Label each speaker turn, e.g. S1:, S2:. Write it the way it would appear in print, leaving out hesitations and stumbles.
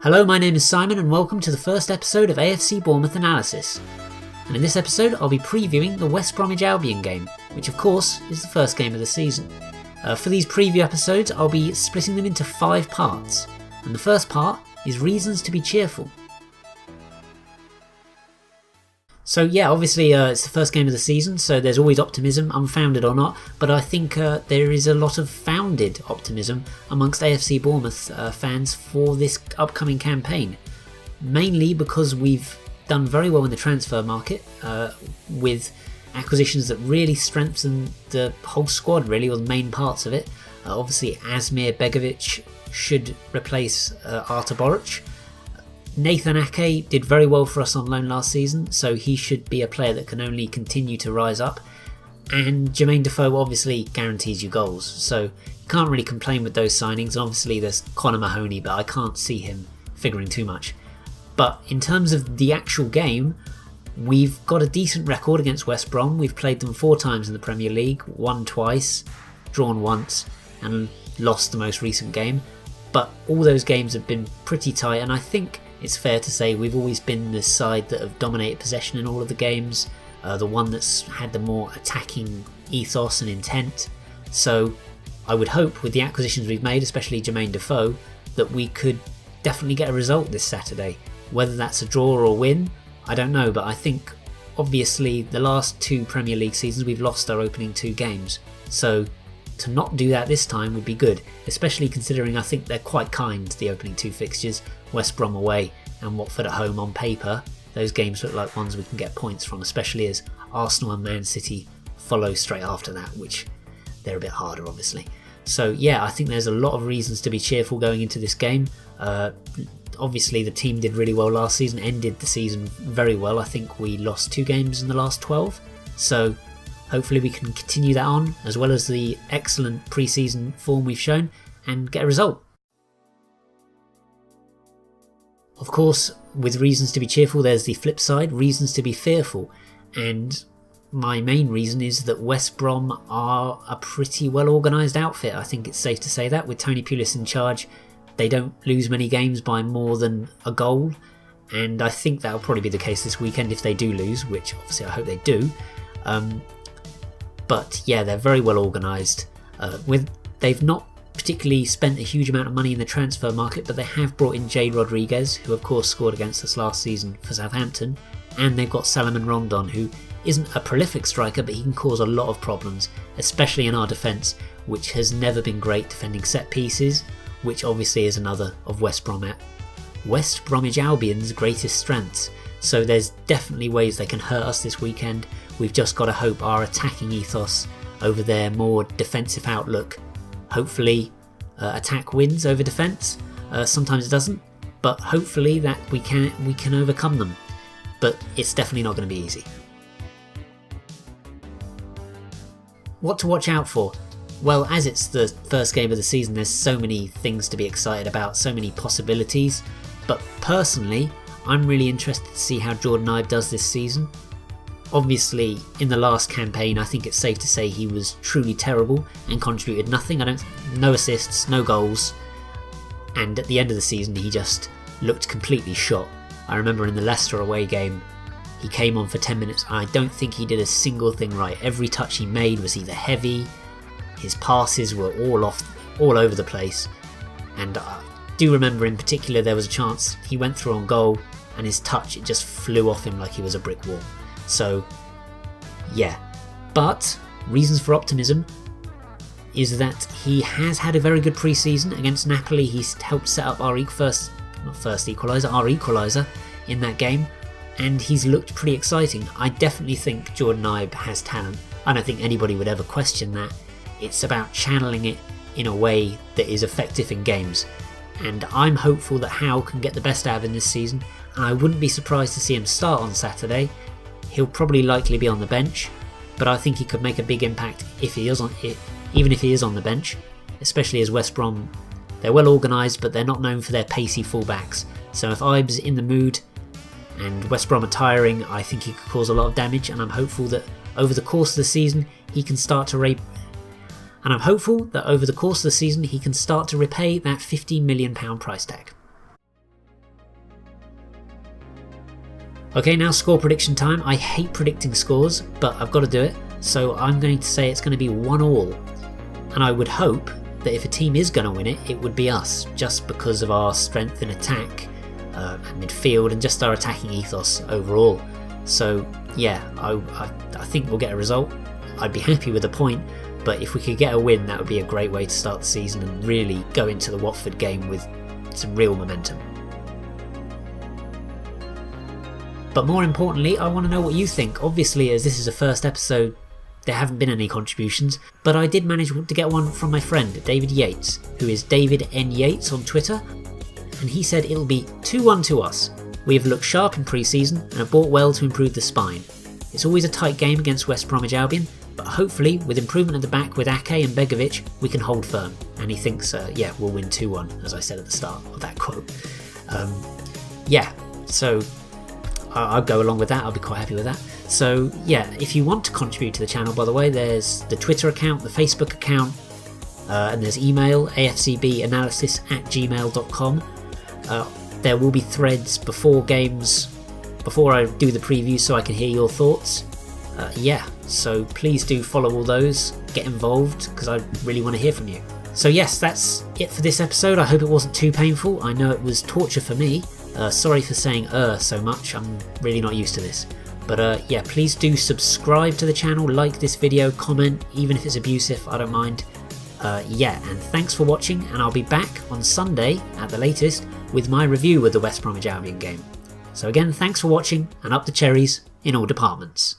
S1: Hello, my name is Simon and welcome to the first episode of AFC Bournemouth Analysis. And in this episode I'll be previewing the West Bromwich Albion game, which of course is the first game of the season. For these preview episodes I'll be splitting them into 5 parts, and the first part is reasons to be cheerful. So yeah, obviously it's the first game of the season, so there's always optimism, unfounded or not, but I think there is a lot of founded optimism amongst AFC Bournemouth fans for this upcoming campaign. Mainly because we've done very well in the transfer market with acquisitions that really strengthen the whole squad really, or the main parts of it. Obviously Asmir Begovic should replace Artur Boruc. Nathan Ake did very well for us on loan last season, so he should be a player that can only continue to rise up. And Jermaine Defoe obviously guarantees you goals, so you can't really complain with those signings. And obviously there's Connor Mahoney, but I can't see him figuring too much. But in terms of the actual game, we've got a decent record against West Brom. We've played them 4 times in the Premier League, won twice, drawn once, and lost the most recent game. But all those games have been pretty tight, and I think it's fair to say we've always been the side that have dominated possession in all of the games, the one that's had the more attacking ethos and intent. So I would hope with the acquisitions we've made, especially Jermaine Defoe, that we could definitely get a result this Saturday. Whether that's a draw or a win, I don't know, but I think obviously the last 2 Premier League seasons we've lost our opening 2 games. So to not do that this time would be good, especially considering I think they're quite kind, the opening 2 fixtures, West Brom away and Watford at home. On paper, those games look like ones we can get points from, especially as Arsenal and Man City follow straight after that, which they're a bit harder obviously. So yeah, I think there's a lot of reasons to be cheerful going into this game. Obviously the team did really well last season, ended the season very well. I think we lost 2 games in the last 12, so hopefully we can continue that on, as well as the excellent pre-season form we've shown, and get a result. Of course, with reasons to be cheerful, there's the flip side, reasons to be fearful. And my main reason is that West Brom are a pretty well organised outfit. I think it's safe to say that. With Tony Pulis in charge, they don't lose many games by more than a goal. And I think that'll probably be the case this weekend if they do lose, which obviously I hope they do. But yeah, they're very well organised. They've not particularly spent a huge amount of money in the transfer market, but they have brought in Jade Rodriguez, who of course scored against us last season for Southampton, and they've got Salomon Rondon, who isn't a prolific striker, but he can cause a lot of problems, especially in our defence, which has never been great defending set pieces, which obviously is another of West Bromwich Albion's greatest strengths. So there's definitely ways they can hurt us this weekend. We've just got to hope our attacking ethos over their more defensive outlook, hopefully attack wins over defence. Sometimes it doesn't, but hopefully that we can overcome them. But it's definitely not going to be easy. What to watch out for? Well, as it's the first game of the season, there's so many things to be excited about, so many possibilities. But personally, I'm really interested to see how Jordan Ibe does this season. Obviously, in the last campaign, I think it's safe to say he was truly terrible and contributed nothing. No assists, no goals, and at the end of the season, he just looked completely shot. I remember in the Leicester away game, he came on for 10 minutes, and I don't think he did a single thing right. Every touch he made was either heavy, his passes were all over the place, and I do remember in particular there was a chance he went through on goal, and his touch, it just flew off him like he was a brick wall. So, yeah. But, reasons for optimism is that he has had a very good pre-season against Napoli. He's helped set up our equaliser in that game, and he's looked pretty exciting. I definitely think Jordan Ibe has talent. I don't think anybody would ever question that. It's about channeling it in a way that is effective in games. And I'm hopeful that Howe can get the best out of him this season, and I wouldn't be surprised to see him start on Saturday. He'll probably likely be on the bench, but I think he could make a big impact even if he is on the bench, especially as West Brom, they're well organised, but they're not known for their pacey fullbacks. So if Ibe's in the mood and West Brom are tiring, I think he could cause a lot of damage, and I'm hopeful that over the course of the season he can start to and I'm hopeful that over the course of the season he can start to repay that £15 million price tag. Okay, now score prediction time. I hate predicting scores, but I've got to do it, so I'm going to say it's going to be 1-1, and I would hope that if a team is going to win it, it would be us, just because of our strength in attack, midfield, and just our attacking ethos overall. So yeah, I think we'll get a result. I'd be happy with a point, but if we could get a win, that would be a great way to start the season and really go into the Watford game with some real momentum. But more importantly, I want to know what you think. Obviously, as this is a first episode, there haven't been any contributions, but I did manage to get one from my friend David Yates, who is David N. Yates on Twitter, and he said it'll be 2-1 to us. We have looked sharp in pre-season and have bought well to improve the spine. It's always a tight game against West Bromwich Albion, but hopefully with improvement at the back with Ake and Begovic, we can hold firm. And he thinks, we'll win 2-1, as I said at the start of that quote. So I'll go along with that. I'll be quite happy with that. So yeah, if you want to contribute to the channel, by the way, there's the Twitter account, the Facebook account, and there's email, afcbanalysis@gmail.com. There will be threads before games, before I do the preview, so I can hear your thoughts. So please do follow all those, get involved, because I really want to hear from you. So yes, that's it for this episode. I hope it wasn't too painful. I know it was torture for me. Sorry for saying so much, I'm really not used to this. But please do subscribe to the channel, like this video, comment, even if it's abusive, I don't mind. And thanks for watching, and I'll be back on Sunday at the latest with my review of the West Bromwich Albion game. So again, thanks for watching, and up the cherries in all departments.